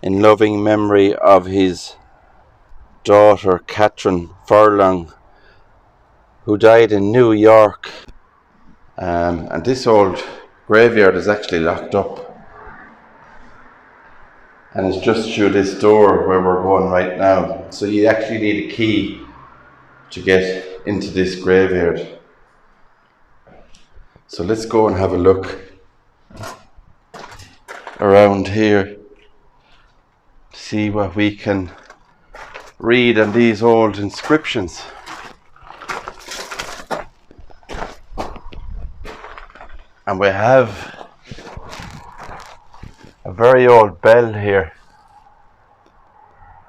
in loving memory of his daughter Catherine Furlong, who died in New York. And this old graveyard is actually locked up, and it's just through this door where we're going right now. So you actually need a key to get into this graveyard. So let's go and have a look around here to see what we can read on these old inscriptions. And we have a very old bell here.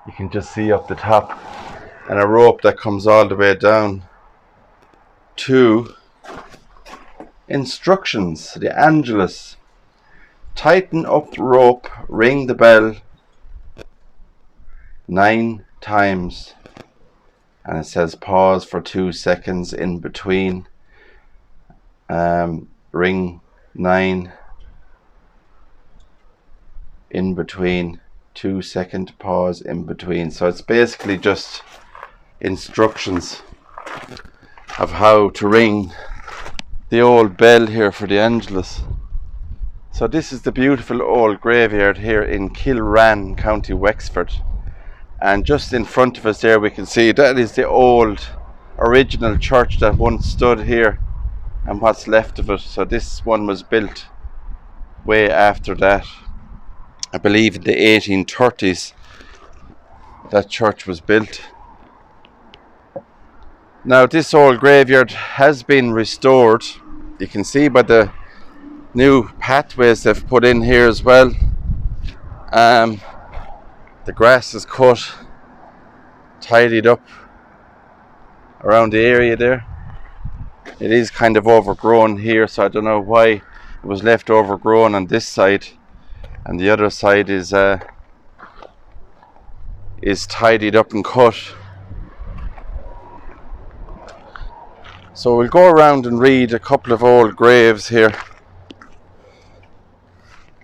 You can just see up the top, and a rope that comes all the way down to instructions, the Angelus. Tighten up the rope, ring the bell 9 times, and it says pause for 2 seconds in between. Ring 9 in between, 2 second pause in between. So it's basically just instructions of how to ring the old bell here for the Angelus. So this is the beautiful old graveyard here in Kilrane, County Wexford. And just in front of us there we can see that is the old original church that once stood here, and what's left of it. So this one was built way after that. I believe in the 1830s that church was built. Now this old graveyard has been restored. You can see by the new pathways they've put in here as well. The grass is cut, tidied up around the area there. It is kind of overgrown here, so I don't know why it was left overgrown on this side, and the other side is tidied up and cut. So we'll go around and read a couple of old graves here.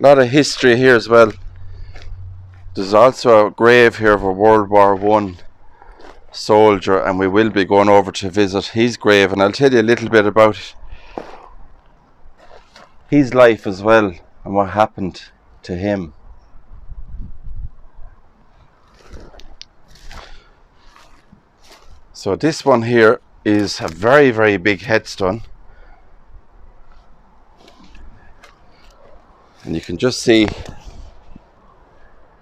A lot of history here as well. There's also a grave here of a World War I soldier, and we will be going over to visit his grave, and I'll tell you a little bit about his life as well and what happened to him. So this one here is a very, very big headstone, and you can just see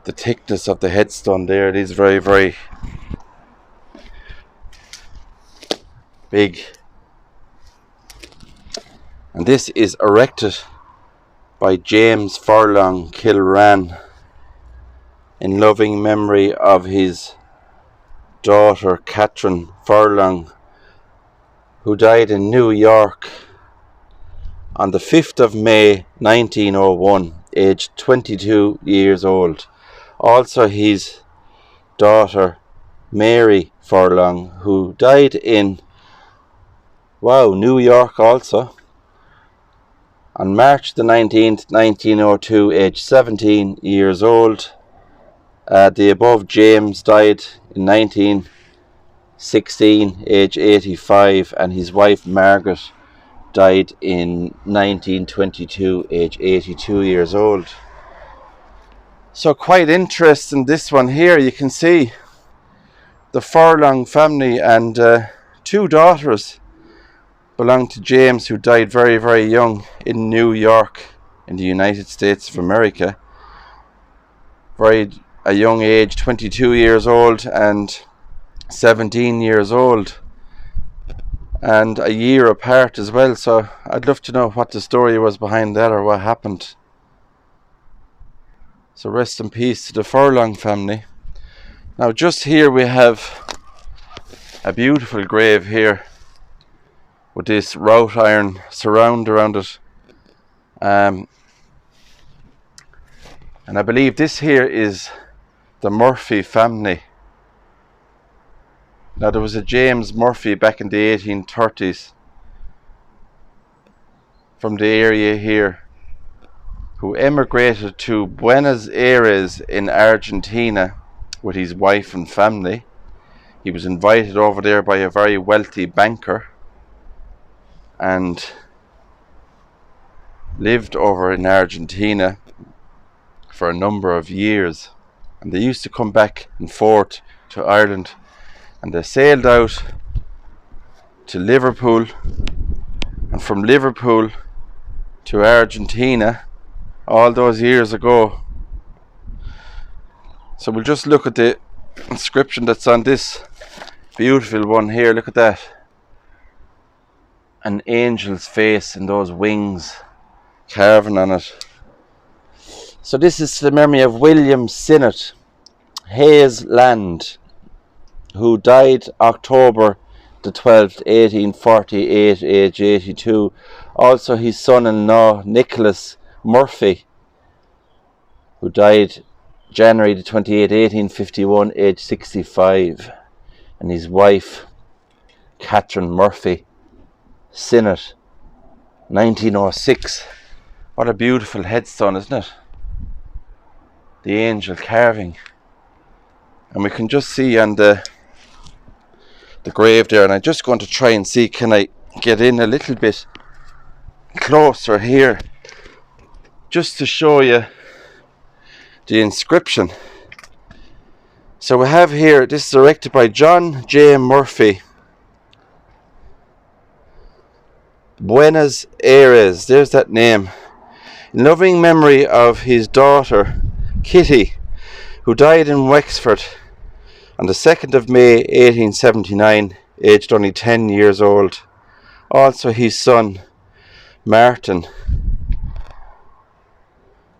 the thickness of the headstone there. It is very, very big, and this is erected by James Furlong Kilrane in loving memory of his daughter Catherine Furlong, who died in New York on the 5th of May 1901, aged 22 years old. Also his daughter Mary Furlong, who died in New York also on March the 19th, 1902, aged 17 years old. The above James died in 1916, age 85, and his wife Margaret died in 1922, age 82 years old. So quite interesting, this one here. You can see the Furlong family, and 2 daughters belong to James, who died very, very young in New York in the United States of America. A young age, 22 years old and 17 years old, and a year apart as well. So I'd love to know what the story was behind that, or what happened. So rest in peace to the Furlong family. Now just here we have a beautiful grave here with this wrought iron surround around it. And I believe this here is the Murphy family. Now there was a James Murphy back in the 1830s from the area here, who emigrated to Buenos Aires in Argentina with his wife and family. He was invited over there by a very wealthy banker and lived over in Argentina for a number of years. And they used to come back and forth to Ireland, and they sailed out to Liverpool, and from Liverpool to Argentina all those years ago. So we'll just look at the inscription that's on this beautiful one here. Look at that. An angel's face and those wings carving on it. So this is to the memory of William Sinnott Hayes Land, who died October the 12th, 1848, age 82. Also his son-in-law Nicholas Murphy, who died January the 28th, 1851, age 65. And his wife, Catherine Murphy Sinnott, 1906. What a beautiful headstone, isn't it? The angel carving. And we can just see on the grave there, and I'm just going to try and see, can I get in a little bit closer here just to show you the inscription. So we have here, this is erected by John J. Murphy, Buenos Aires, there's that name, in loving memory of his daughter Kitty, who died in Wexford on the 2nd of May 1879, aged only 10 years old. Also his son Martin,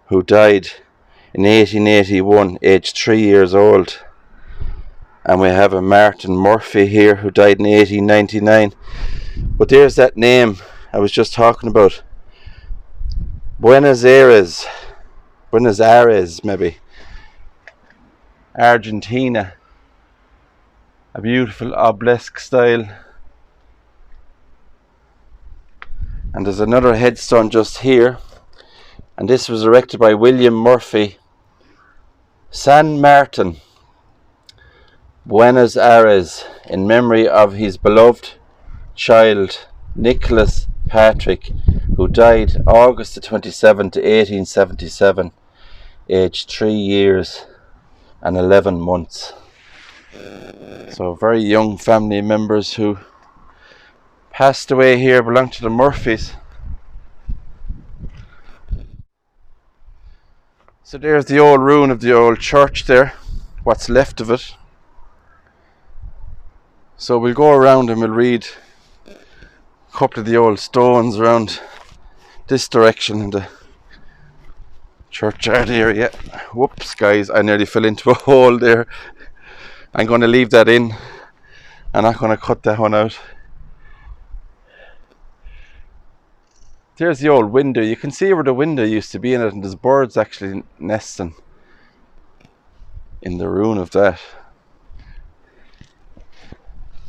who died in 1881, aged 3 years old. And we have a Martin Murphy here, who died in 1899. But there's that name I was just talking about. Buenos Aires maybe, Argentina. A beautiful obelisk style. And there's another headstone just here, and this was erected by William Murphy, San Martin, Buenos Aires, in memory of his beloved child Nicholas Patrick, who died August the 27th, 1877, aged 3 years and 11 months. So very young family members who passed away here belong to the Murphys. So there's the old ruin of the old church there, what's left of it. So we'll go around and we'll read a couple of the old stones around this direction in the churchyard area. Whoops guys, I nearly fell into a hole there. I'm going to leave that in. I'm not going to cut that one out. There's the old window. You can see where the window used to be in it, and there's birds actually nesting in the ruin of that.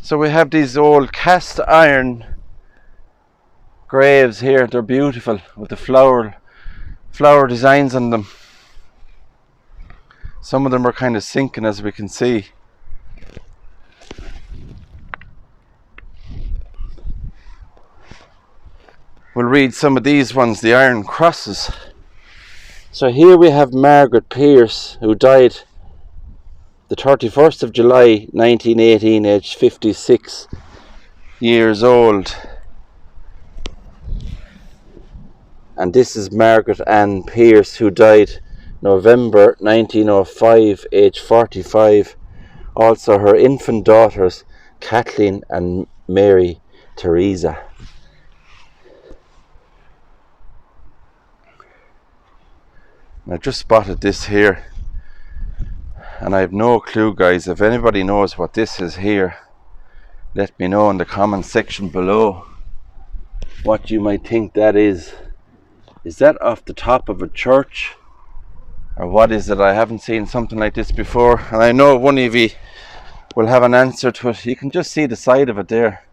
So we have these old cast iron graves here. They're beautiful with the flower designs on them. Some of them are kind of sinking, as we can see. We'll read some of these ones, the iron crosses. So here we have Margaret Pierce, who died the 31st of July 1918, aged 56 years old. And this is Margaret Ann Pierce, who died November 1905, aged 45. Also her infant daughters, Kathleen and Mary Teresa. I just spotted this here, and I have no clue guys. If anybody knows what this is here, let me know in the comment section below what you might think that is. Is that off the top of a church, or what is it? I haven't seen something like this before, and I know one of you will have an answer to it. You can just see the side of it there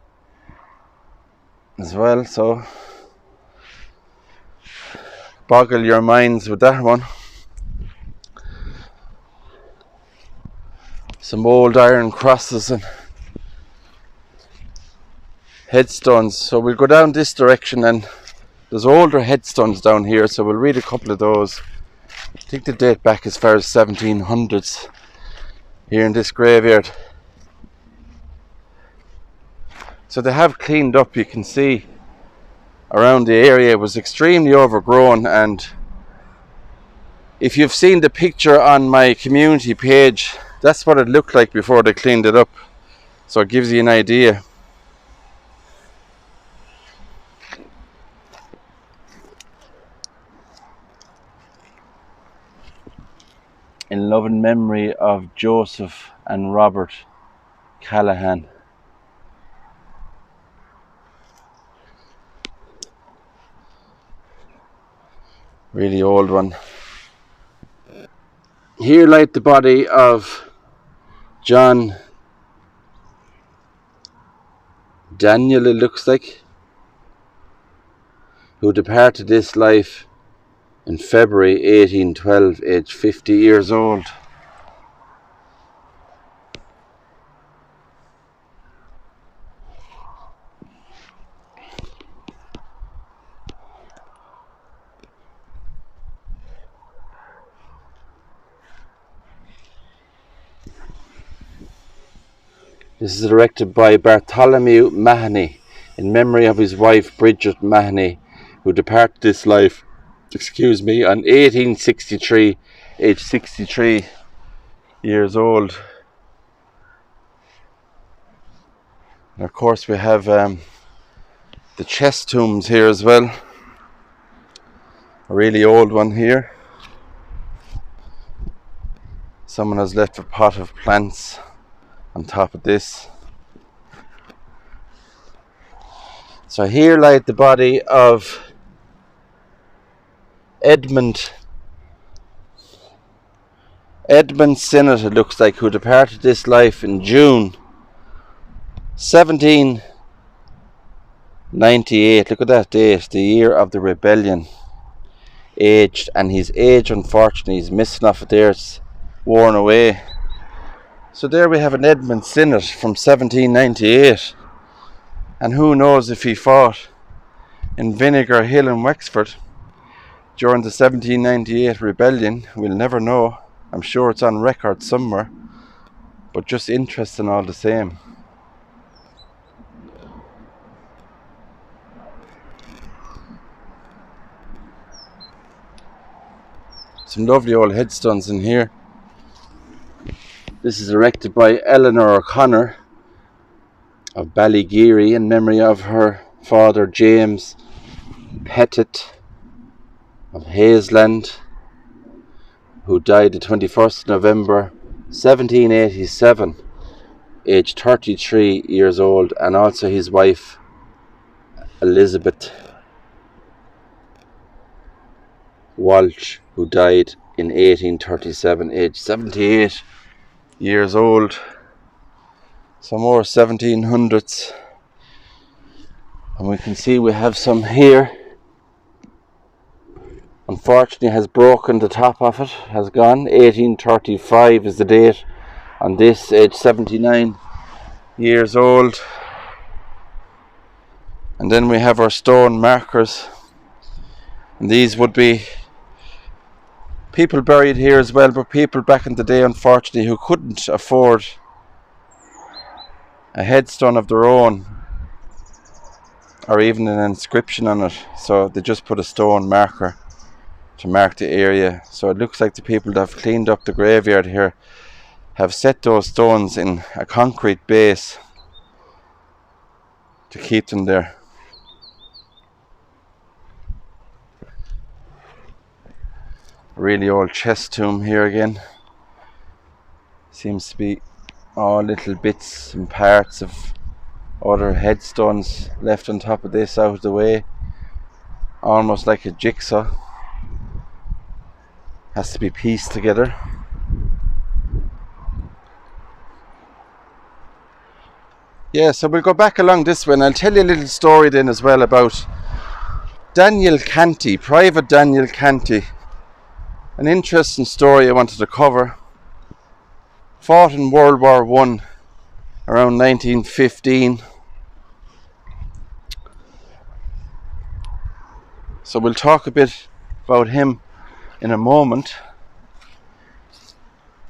as well. So boggle your minds with that one. Some old iron crosses and headstones. So we'll go down this direction, and there's older headstones down here, so we'll read a couple of those. I think they date back as far as 1700s here in this graveyard. So they have cleaned up. You can see around the area it was extremely overgrown, and if you've seen the picture on my community page, that's what it looked like before they cleaned it up. So it gives you an idea. In loving memory of Joseph and Robert Callahan. Really old one. Here lies the body of John Daniel, it looks like, who departed this life in February 1812, aged 50 years old. This is erected by Bartholomew Mahoney in memory of his wife Bridget Mahoney, who departed this life, on 1863, aged 63 years old. And of course we have the chest tombs here as well. A really old one here. Someone has left a pot of plants on top of this. So here lies the body of Edmund Sinnott, it looks like, who departed this life in June 1798. Look at that date, the year of the rebellion. Aged, and his age, unfortunately, is missing off of there, it's worn away. So there we have an Edmund Sinnott from 1798, and who knows if he fought in Vinegar Hill in Wexford during the 1798 rebellion. We'll never know. I'm sure it's on record somewhere, but just interesting all the same. Some lovely old headstones in here. This is erected by Eleanor O'Connor of Ballygeary in memory of her father James Pettit of Hazeland, who died the 21st of November 1787, aged 33 years old, and also his wife Elizabeth Walsh, who died in 1837, aged 78 years old. Some more 1700s, and we can see we have some here. Unfortunately has broken the top of it, has gone. 1835 is the date on this, age 79 years old. And then we have our stone markers, and these would be people buried here as well, but people back in the day, unfortunately, who couldn't afford a headstone of their own or even an inscription on it, so they just put a stone marker to mark the area. So it looks like the people that have cleaned up the graveyard here have set those stones in a concrete base to keep them there. Really old chest tomb here again. Seems to be all little bits and parts of other headstones left on top of this out of the way, almost like a jigsaw. Has to be pieced together. Yeah, so we'll go back along this way, and I'll tell you a little story then as well about Daniel Canty, Private Daniel Canty. An interesting story I wanted to cover. Fought in World War I around 1915. So we'll talk a bit about him in a moment.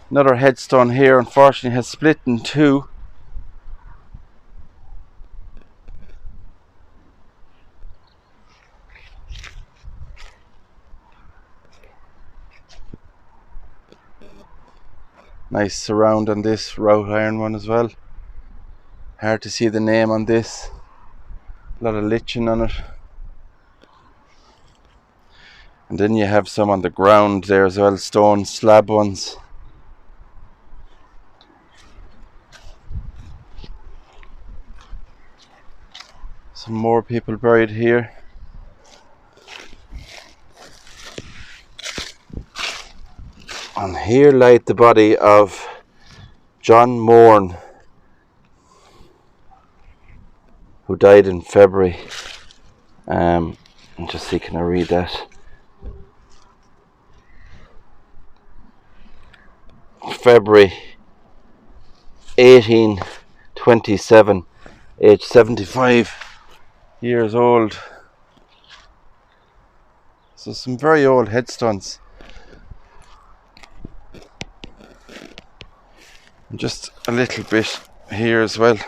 Another headstone here, unfortunately, has split in two. Nice surround on this wrought iron one as well. Hard to see the name on this. A lot of lichen on it. And then you have some on the ground there as well, stone slab ones. Some more people buried here. And here lies the body of John Morn, who died in February. Just see, can I read that? February 1827, age 75 years old. So some very old headstones. And just a little bit here as well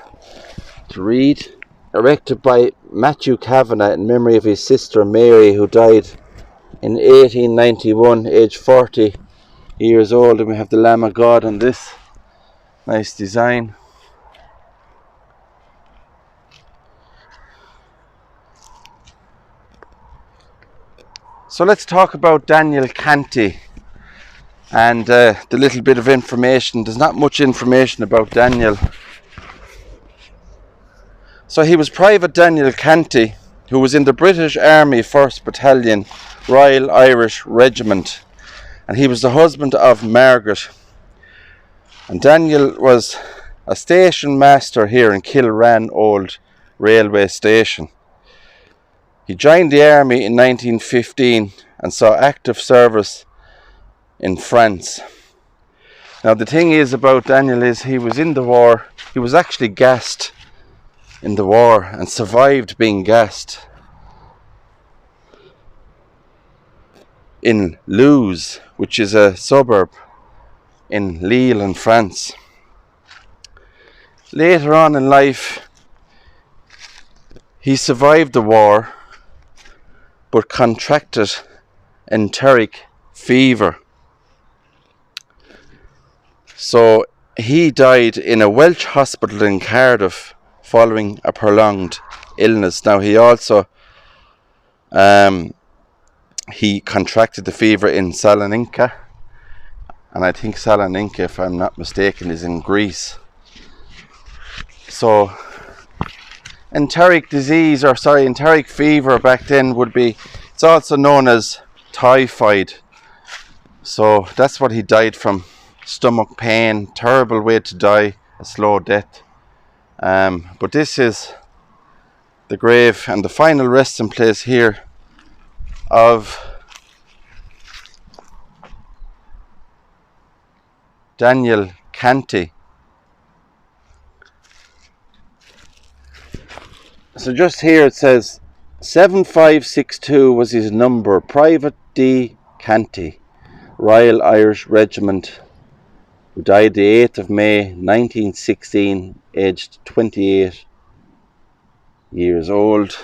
to read. Erected by Matthew Kavanagh in memory of his sister Mary, who died in 1891, age 40 years old. And we have the Lamb of God on this. Nice design. So let's talk about Daniel Canty and the little bit of information. There's not much information about Daniel. So he was Private Daniel Canty, who was in the British Army 1st Battalion, Royal Irish Regiment, and he was the husband of Margaret. And Daniel was a station master here in Kilrane Old Railway Station. He joined the army in 1915 and saw active service in France. Now the thing is about Daniel is he was in the war. He was actually gassed in the war and survived being gassed in Luz, which is a suburb in Lille in France. Later on in life he survived the war but contracted enteric fever. So he died in a Welsh hospital in Cardiff following a prolonged illness. Now he also he contracted the fever in Salonika, and I think Salonika, if I'm not mistaken, is in Greece. So enteric fever back then would be, it's also known as typhoid. So that's what he died from. Stomach pain, terrible way to die, a slow death. But this is the grave and the final resting place here of Daniel Canty. So just here it says 7562 was his number, Private D. Canty, Royal Irish Regiment, who died the 8th of May 1916, aged 28 years old.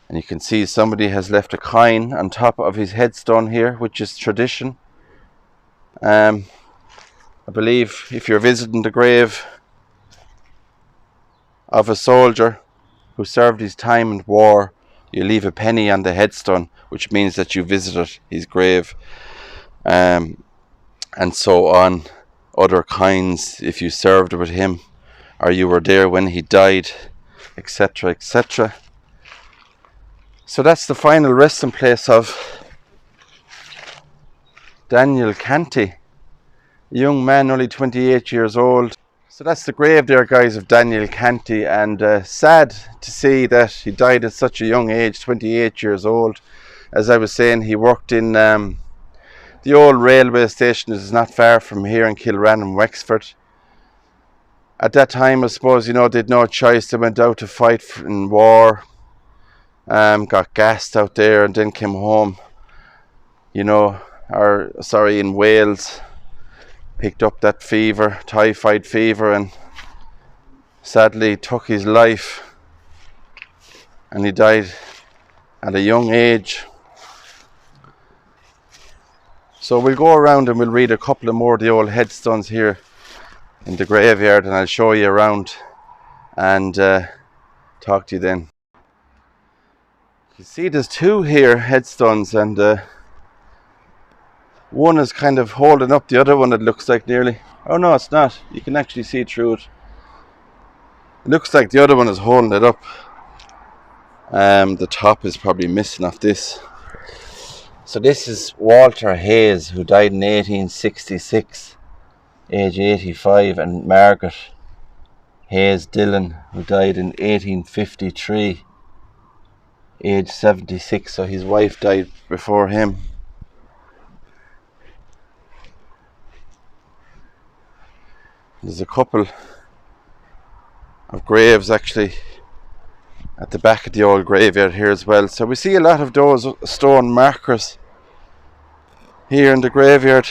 And you can see somebody has left a coin on top of his headstone here, which is tradition. I believe if you're visiting the grave of a soldier who served his time in war, you leave a penny on the headstone, which means that you visited his grave. And so on, other kinds, if you served with him or you were there when he died, etc., etc. So that's the final resting place of Daniel Canty, a young man only 28 years old. So that's the grave there, guys, of Daniel Canty, and sad to see that he died at such a young age, 28 years old. As I was saying, he worked in the old railway station that is not far from here in Kilrane and Wexford. At that time, I suppose, you know, they had no choice. They went out to fight in war, got gassed out there, and then came home, you know, in Wales, picked up that fever, typhoid fever, and sadly took his life, and he died at a young age. So we'll go around and we'll read a couple of more of the old headstones here in the graveyard, and I'll show you around and talk to you then. You see there's two here headstones, and one is kind of holding up the other one, it looks like, nearly. Oh no, it's not. You can actually see through it. It looks like the other one is holding it up. The top is probably missing off this. So this is Walter Hayes, who died in 1866, age 85, and Margaret Hayes Dillon, who died in 1853, age 76. So his wife died before him. There's a couple of graves actually at the back of the old graveyard here as well. So we see a lot of those stone markers here in the graveyard.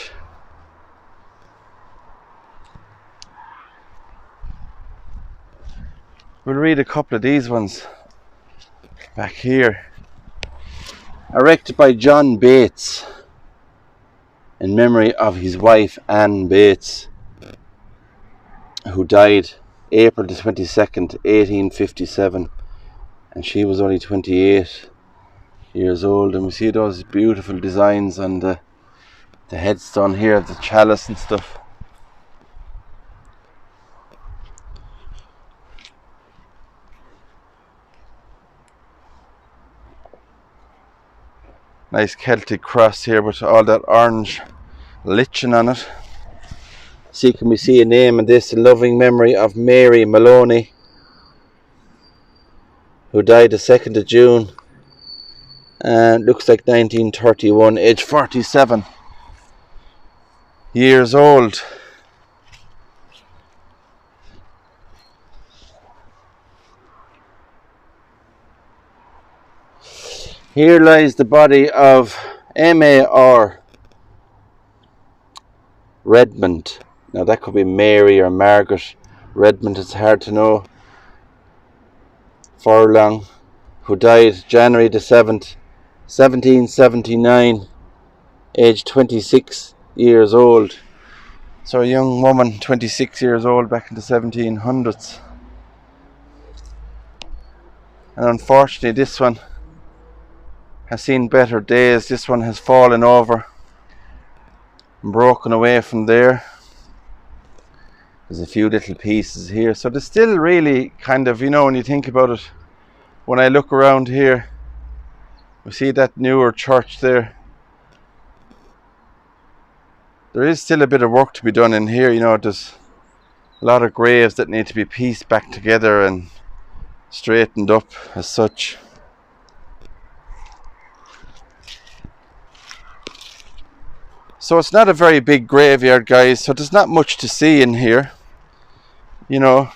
We'll read a couple of these ones back here. Erected by John Bates in memory of his wife Anne Bates, who died April the 22nd, 1857, and she was only 28 years old. And we see those beautiful designs on the headstone here, the chalice and stuff. Nice Celtic cross here with all that orange lichen on it. See, can we see a name in this? In loving memory of Mary Maloney, who died the 2nd of June, and looks like 1931, age 47 years old. Here lies the body of M.A.R. Redmond. Now that could be Mary or Margaret Redmond, it's hard to know. Furlong, who died January the 7th, 1779, age 26 years old. So a young woman, 26 years old back in the 1700s. And unfortunately this one has seen better days. This one has fallen over and broken away from there. There's a few little pieces here. So there's still really kind of, you know, when you think about it, when I look around here, we see that newer church there. There is still a bit of work to be done in here. You know, there's a lot of graves that need to be pieced back together and straightened up as such. So it's not a very big graveyard, guys, so there's not much to see in here, you know.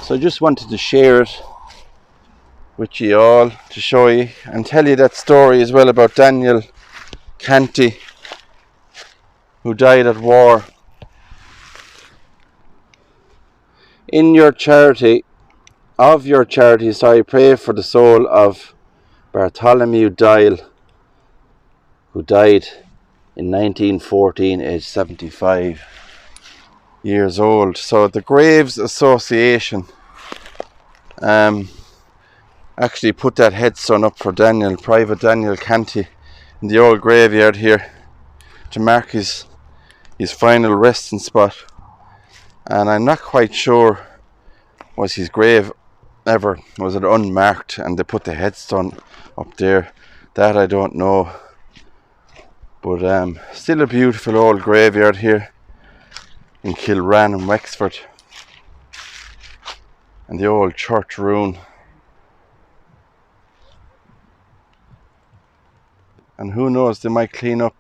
So I just wanted to share it with you all, to show you and tell you that story as well about Daniel Canty, who died at war. Pray for the soul of Bartholomew Dial, who died in 1914, aged 75 years old. So the Graves Association actually put that headstone up for Daniel, Private Daniel Canty, in the old graveyard here to mark his final resting spot. And I'm not quite sure, was his grave ever, was it unmarked and they put the headstone up there? That I don't know. But still a beautiful old graveyard here. in Kilrane and Wexford, and the old church Ruane. And who knows, they might clean up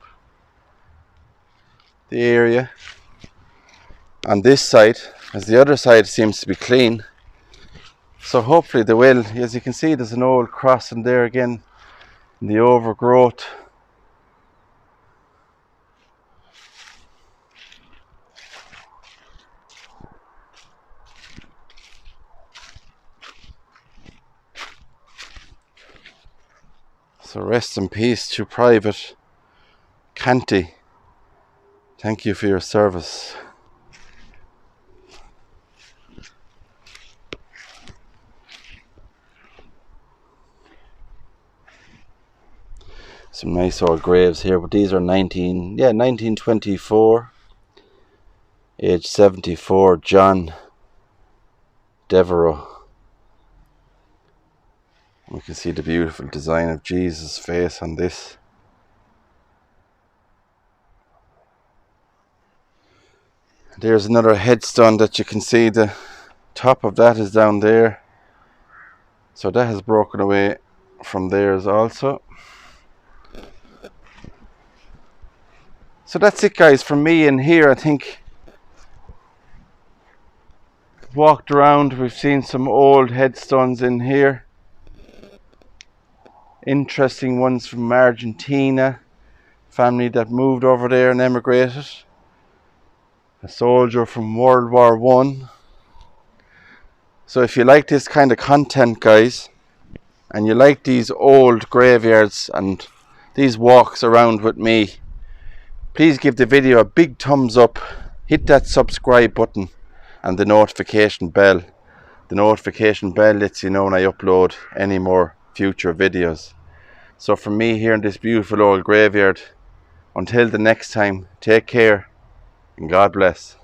the area on this side, as the other side seems to be clean. So hopefully they will. As you can see, there's an old crossing there again in the overgrowth. So rest in peace to Private Canty. Thank you for your service. Some nice old graves here, but these are 1924. Age 74, John Devereux. We can see the beautiful design of Jesus' face on this. There's another headstone that you can see. The top of that is down there. So that has broken away from theirs also. So that's it, guys, from me in here. I think walked around, we've seen some old headstones in here. Interesting ones from Argentina. Family that moved over there and emigrated. A soldier from World War I. So if you like this kind of content, guys, and you like these old graveyards and these walks around with me, please give the video a big thumbs up, hit that subscribe button and the notification bell. The notification bell lets you know when I upload any more future videos. So from me here in this beautiful old graveyard, until the next time, take care and God bless.